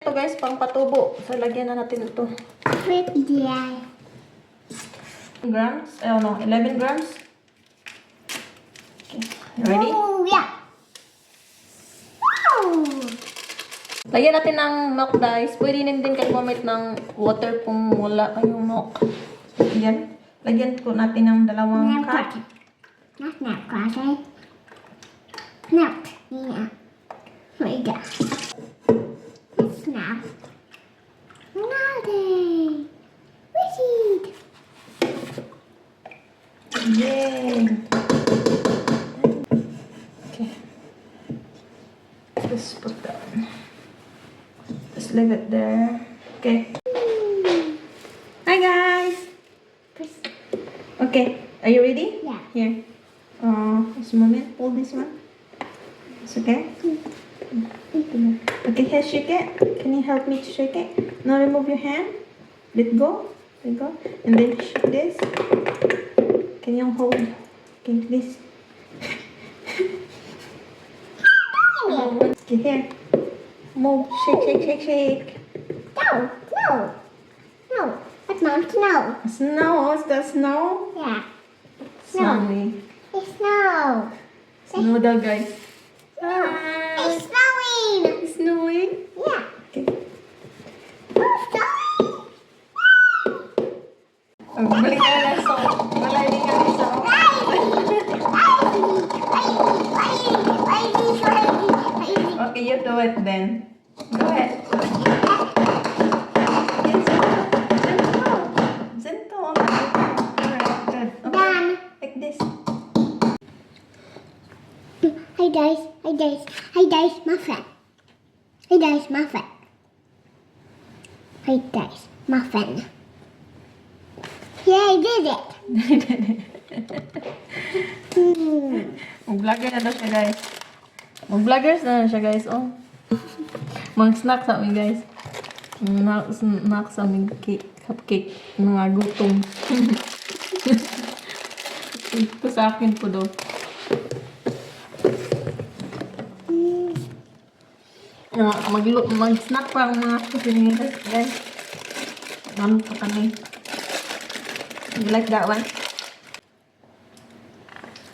to guys, pang patubo. So, lagyan na natin ito. Yeah. Grams? I don't know, 11 grams? Okay, you ready? Oh, yeah. Wow. Lagyan natin ng milk guys. Pwede din kayo gumamit ng water kung wala kayong milk. Yan. Lagyan po natin ng dalawang cup. Not crazy. No. Yeah. Wait, yeah. Snap. Nothing. Wizard. Yay! Okay. Just put that. Just leave it there. Okay. Hi guys! Okay. Are you ready? Yeah. Here. This moment. Hold this one. It's okay? Okay, here, shake it. Can you help me to shake it? Now remove your hand. Let go. Let go. And then shake this. Can you hold? Okay, please. Okay, here. Move. Shake, shake, shake, shake. No. No. No. That's not snow. Snow. Is that snow? Yeah. Snowy. It's snow. Snow daw, guys. It's snowing. It's snowing. Yeah. Okay. Oh, snowing. Balik ka na sa Balik ka na sa Okay, you do it then. Go ahead. Zento. Alright, good. Okay. Done. Like this. Hey guys, hey guys, hey guys, muffin. Hey guys, muffin. Hey guys, muffin. Yeah, I did it. Mag-vlogger na daw siya, guys. Mag-vloggers na siya, guys. Oh. Mag-snack sa amin, guys. Snack sa amin cake, cupcake. Mga gutom. Ito sa akin po daw. Mag-snack pa ang mga kusinigin, guys. Ano pa kami. You like that one?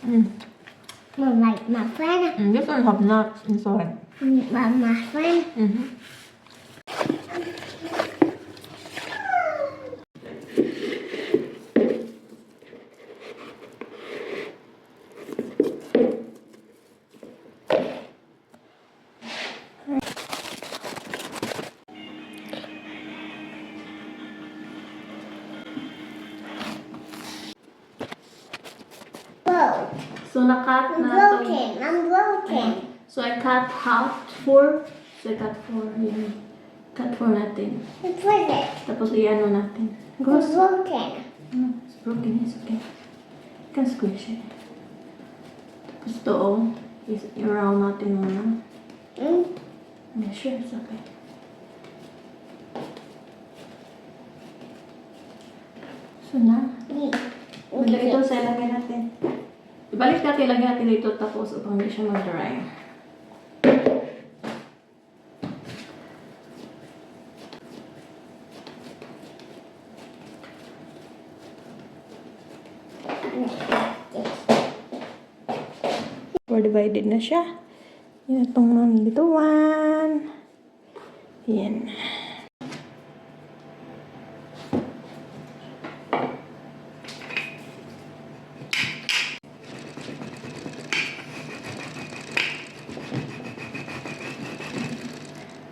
You like muffin? This one have nuts inside. Muffin? Whoa. So, na-cut I'm na broken. I'm broken. So, I cut half, 4. So, I cut 4. Yun. Cut 4 natin. It's with it. Tapos, i-ano natin. It's Gross. broken. No, it's broken. It's okay. You can squish it. Tapos, ito, oh. I-round natin muna. Yeah, sure. It's okay. So, na. Magdala ito sa ilagay natin. Ibalik natin, ilagay natin dito tapos upang hindi siya mag-dry. For divided na siya. Yan itong nandituan. Yan.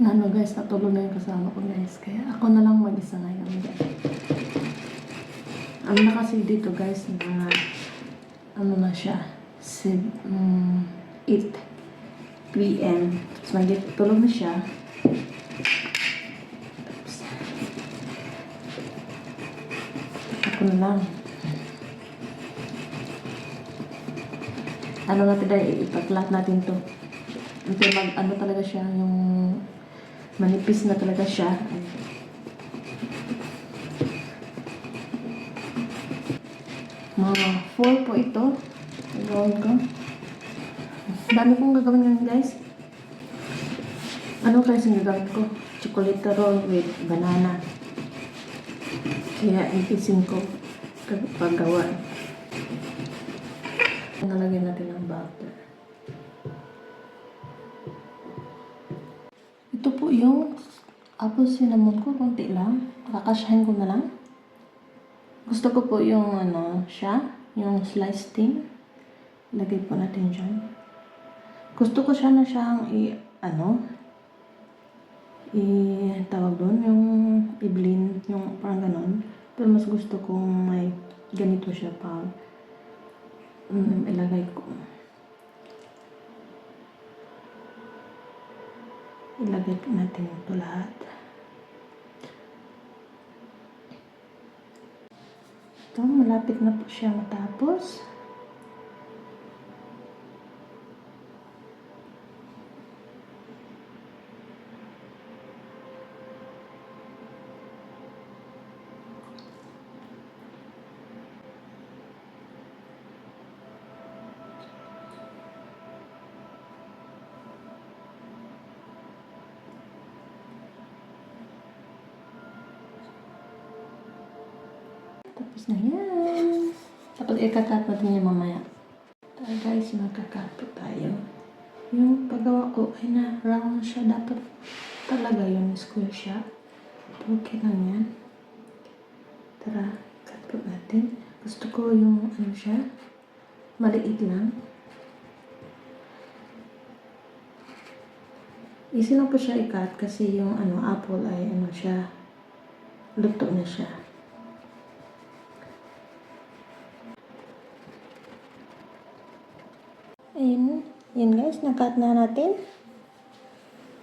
Ano guys, natulog na yung kasama ko guys. Kaya ako na lang mag-isa ngayon guys. Ano na kasi dito guys, na ano na siya, 8 p.m. Tapos mag-tulog na siya. Tapos, ako na lang. Ano natin dahil, ipatlat natin to. Until ano talaga siya, yung manipis na talaga siya. Mga 4 po ito. Gagawin ko. Dami kong gagawin ngayon guys. Ano kaya sinigang ko? Chocolate roll with banana. Kaya ipising ko paggawa. Nalagyan natin ng butter. Ito po yung apple cinnamon ko, konti lang. Kakasyahin ko na lang. Gusto ko po yung yung sliced thing. Lagay po natin dyan. Gusto ko siya na siyang tawag doon, yung i-blend, yung parang ganon. Pero mas gusto kong may ganito siya pa ilagay ko. Ilagay po natin ito lahat. Ito, malapit na po siya matapos. Tapos na yan. Tapos ikakat natin yan mamaya. Tayo guys, magkakat po tayo. Yung paggawa ko ay na round siya. Dapat talaga yung square siya. Okay lang yan. Tara, cut po natin. Gusto ko yung siya. Maliit lang. Easy lang po siya i-cut kasi yung apple ay siya. Luto na siya. Ayun. Yan guys, na-cut na natin.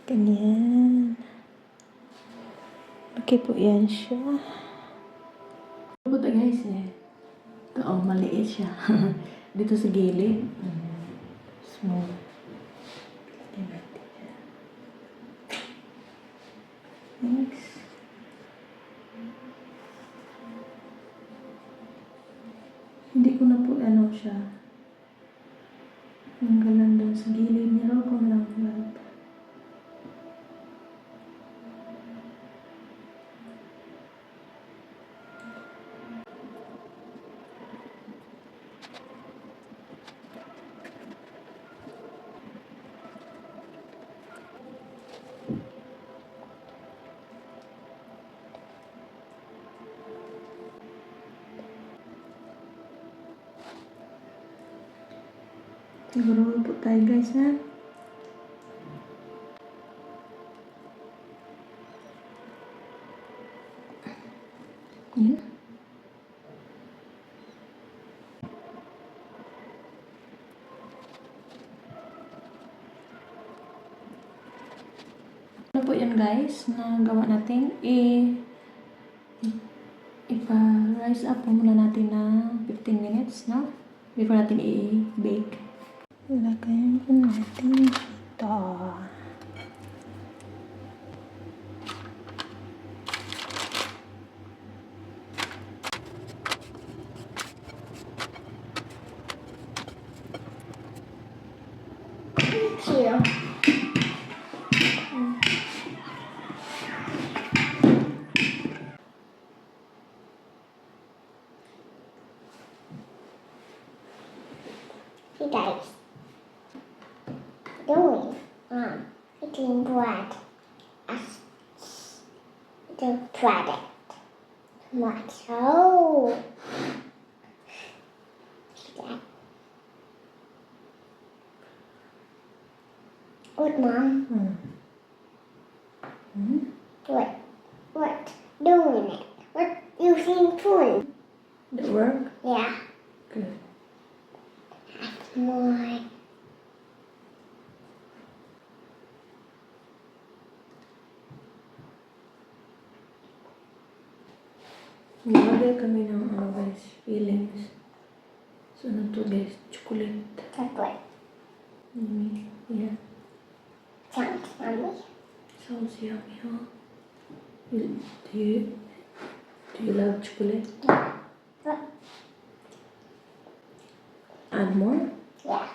Ganyan. Okay po yan siya. Buto guys Ito maliit siya. Dito sa gilid. Small. Next. Hindi ko na po siya. Ang galan doon sa gilid niya. Kung lang lahat. Siguro po tayo guys ha. Yan. Ano po yan guys na gawa natin ipa-rise up po muna natin na 15 minutes no? Before natin i-bake. Ilagay po natin dito. Here. Hey guys. Doing eating bread as the product. What? Oh. Good mom. What? Doing it. What using spoon? Did it work? Yeah. Good. That's more. Nilagay kami ng guys, fillings. So, to guys, chocolate. Chocolate. Yeah. Sounds yummy. Sounds yummy, huh? Do you love chocolate? Yeah. Add more? Yeah.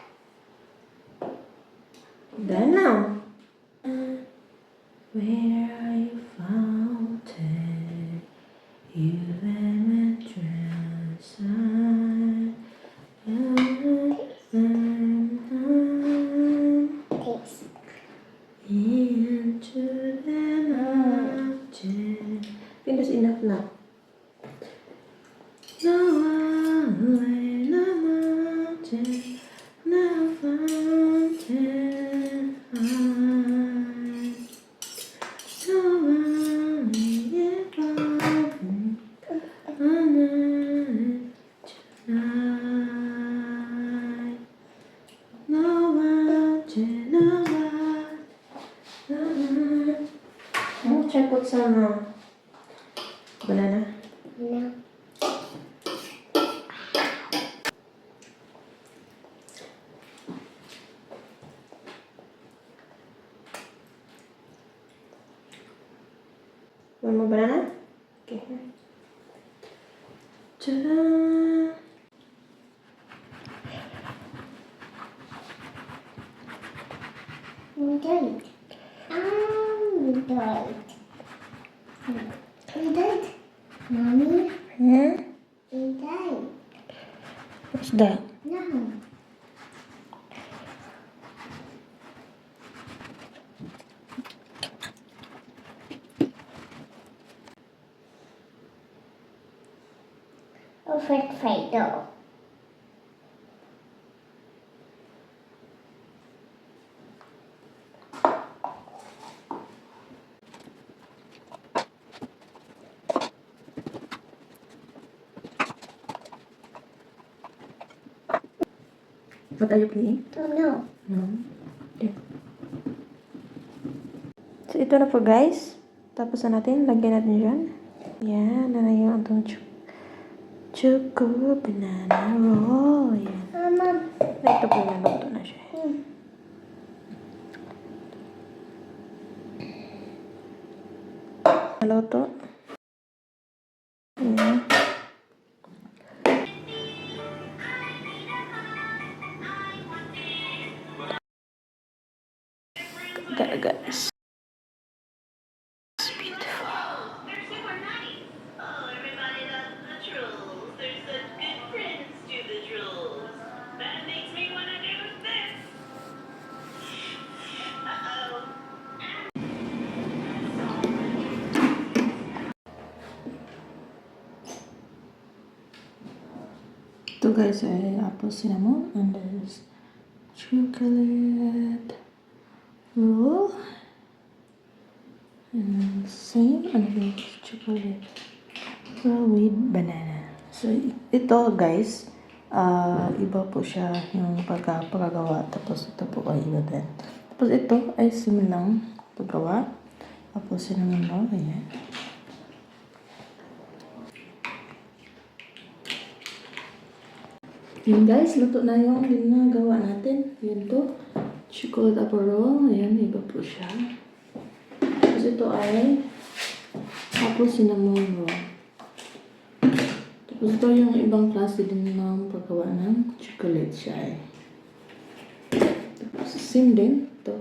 Done now. fountain, you let me drown inside. Taste. Into the mountain. I think that's enough now. No way, no mountain, no fountain high. No way above tonight. No mountain, no mountain. Should I put some banana? No. One more banana? Okay. Ta-da! We died. We died. We died. Mommy, Hmm? we died. What's that? No. Perfecto. What are you playing? Oh no. No. Okay. So, ito na po guys. Tapos na natin. Lagyan natin dyan. Yan. Na yung atong choco banana roll. Yan. Mama. Ito po yung naluto na siya. Naluto. Yan. There guys. It's beautiful. They're super nice. Oh, everybody loves the trolls. They're such good friends to the trolls. That makes me want to do this. Uh-oh. Ito guys ay apple cinnamon and there's chocolate roll and same and there's chocolate roll with banana. So ito guys, iba po siya yung pagkagawa, tapos ito po ay iba din. Tapos ito ay similang paggawa, apple cinnamon roll, ayan. Yun guys, luto na yung ginagawa natin. Yun to. Chocolate apple roll. Ayan, iba po siya. Tapos ito ay apple cinnamon roll. Tapos ito yung ibang klase din ng paggawa ng chocolate siya eh. Tapos same din. Ito.